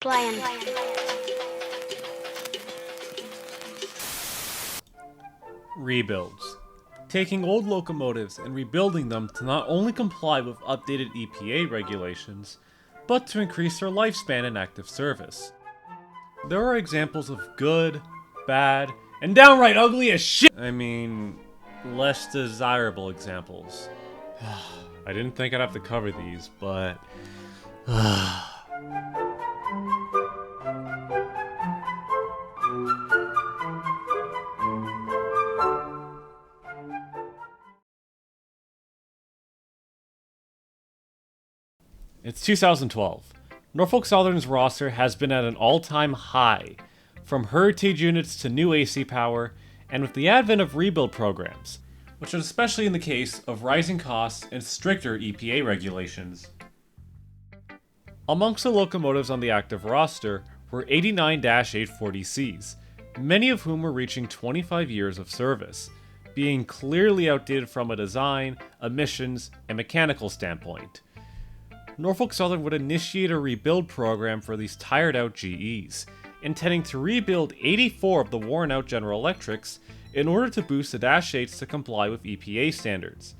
Playing. Rebuilds. Taking old locomotives and rebuilding them to not only comply with updated EPA regulations, but to increase their lifespan in active service. There are examples of good, bad, and downright ugly as shit! I mean, less desirable examples. I didn't think I'd have to cover these, but... It's 2012. Norfolk Southern's roster has been at an all-time high, from heritage units to new AC power, and with the advent of rebuild programs, which is especially in the case of rising costs and stricter EPA regulations. Amongst the locomotives on the active roster were 89-840Cs, many of whom were reaching 25 years of service, being clearly outdated from a design, emissions, and mechanical standpoint. Norfolk Southern would initiate a rebuild program for these tired-out GEs, intending to rebuild 84 of the worn-out General Electrics in order to boost the Dash 8s to comply with EPA standards,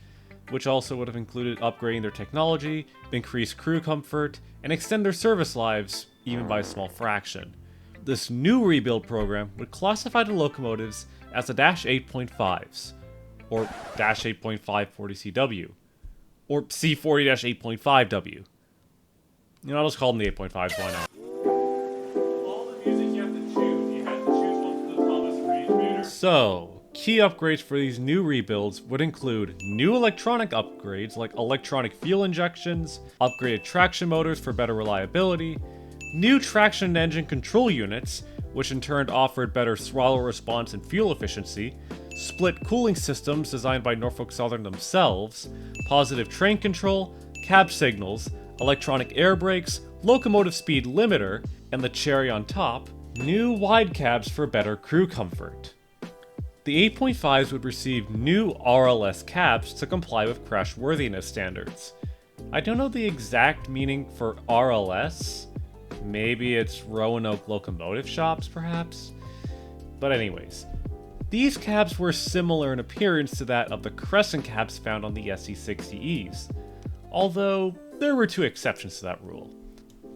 which also would have included upgrading their technology, increase crew comfort, and extend their service lives, even by a small fraction. This new rebuild program would classify the locomotives as the Dash 8.5's, or Dash 8.5 40CW, or C40-8.5W. You know, I'll just call them the 8.5s, why not? So, key upgrades for these new rebuilds would include new electronic upgrades like electronic fuel injections, upgraded traction motors for better reliability, new traction and engine control units, which in turn offered better throttle response and fuel efficiency, split cooling systems designed by Norfolk Southern themselves, positive train control, cab signals, electronic air brakes, locomotive speed limiter, and the cherry on top, new wide cabs for better crew comfort. The 8.5s would receive new RLS cabs to comply with crashworthiness standards. I don't know the exact meaning for RLS. Maybe it's Roanoke Locomotive Shops, perhaps? But anyways, these cabs were similar in appearance to that of the Crescent cabs found on the SC60Es, although there were two exceptions to that rule.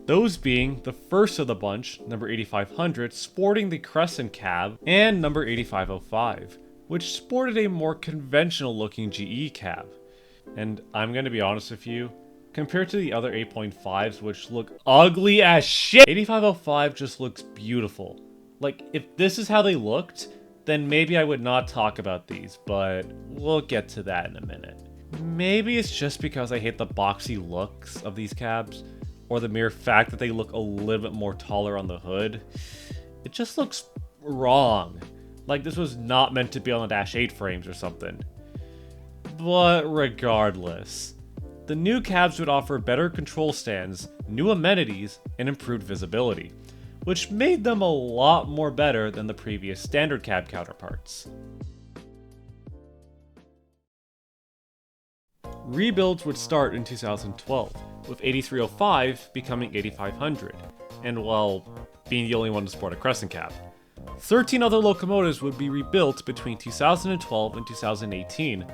Those being the first of the bunch, number 8500, sporting the Crescent cab, and number 8505, which sported a more conventional looking GE cab. And I'm gonna be honest with you, compared to the other 8.5s which look ugly as shit, 8505 just looks beautiful. Like, if this is how they looked, then maybe I would not talk about these, but we'll get to that in a minute. Maybe it's just because I hate the boxy looks of these cabs, or the mere fact that they look a little bit more taller on the hood. It just looks wrong. Like this was not meant to be on the Dash 8 frames or something. But regardless, the new cabs would offer better control stands, new amenities, and improved visibility, which made them a lot more better than the previous standard cab counterparts. Rebuilds would start in 2012, with 8305 becoming 8500, and well, being the only one to sport a Crescent cab. 13 other locomotives would be rebuilt between 2012 and 2018,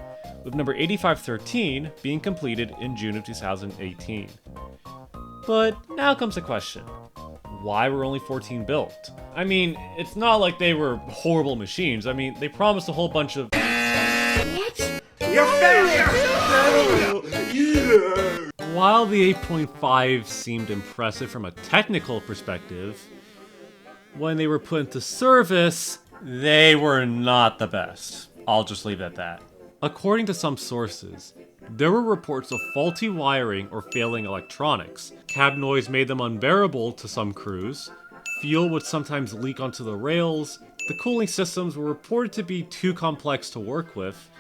with number 8513 being completed in June of 2018. But now comes the question. Why were only 14 built? I mean, it's not like they were horrible machines. I mean, they promised a whole bunch of... What? You're failure! While the 8.5 seemed impressive from a technical perspective, when they were put into service, they were not the best. I'll just leave it at that. According to some sources, there were reports of faulty wiring or failing electronics. Cab noise made them unbearable to some crews. Fuel would sometimes leak onto the rails. The cooling systems were reported to be too complex to work with,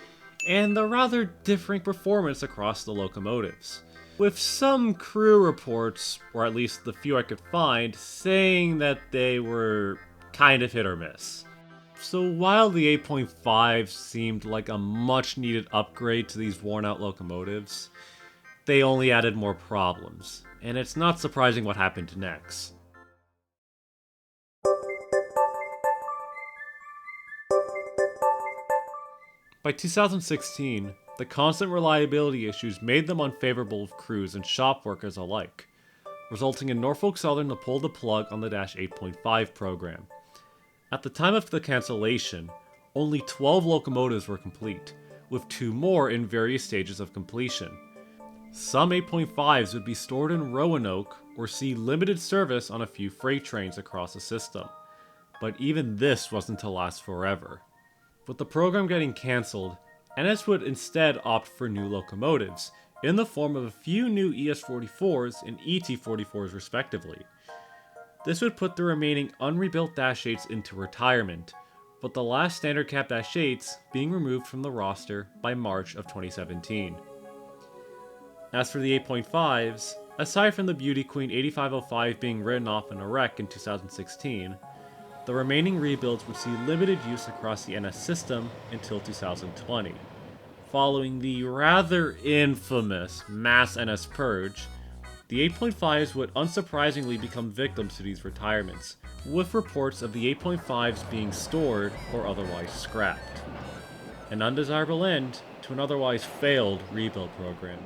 and the rather differing performance across the locomotives, with some crew reports, or at least the few I could find, saying that they were kind of hit or miss. So while the 8.5 seemed like a much needed upgrade to these worn out locomotives, they only added more problems, and it's not surprising what happened next. By 2016, the constant reliability issues made them unfavorable of crews and shop workers alike, resulting in Norfolk Southern to pull the plug on the Dash 8.5 program. At the time of the cancellation, only 12 locomotives were complete, with 2 more in various stages of completion. Some 8.5's would be stored in Roanoke or see limited service on a few freight trains across the system, but even this wasn't to last forever. With the program getting cancelled, NS would instead opt for new locomotives, in the form of a few new ES44s and ET44s respectively. This would put the remaining unrebuilt Dash 8s into retirement, with the last standard cap Dash 8s being removed from the roster by March of 2017. As for the 8.5's, aside from the Beauty Queen 8505 being written off in a wreck in 2016, the remaining rebuilds would see limited use across the NS system until 2020, following the rather infamous mass NS purge. The 8.5's would unsurprisingly become victims to these retirements, with reports of the 8.5's being stored or otherwise scrapped. An undesirable end to an otherwise failed rebuild program.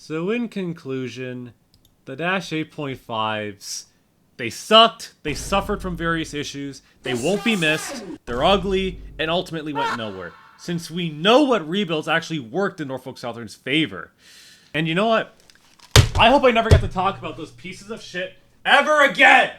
So in conclusion, the Dash 8.5's, they sucked, they suffered from various issues, they won't be missed, they're ugly, and ultimately went nowhere, since we know what rebuilds actually worked in Norfolk Southern's favor. And you know what? I hope I never get to talk about those pieces of shit ever again!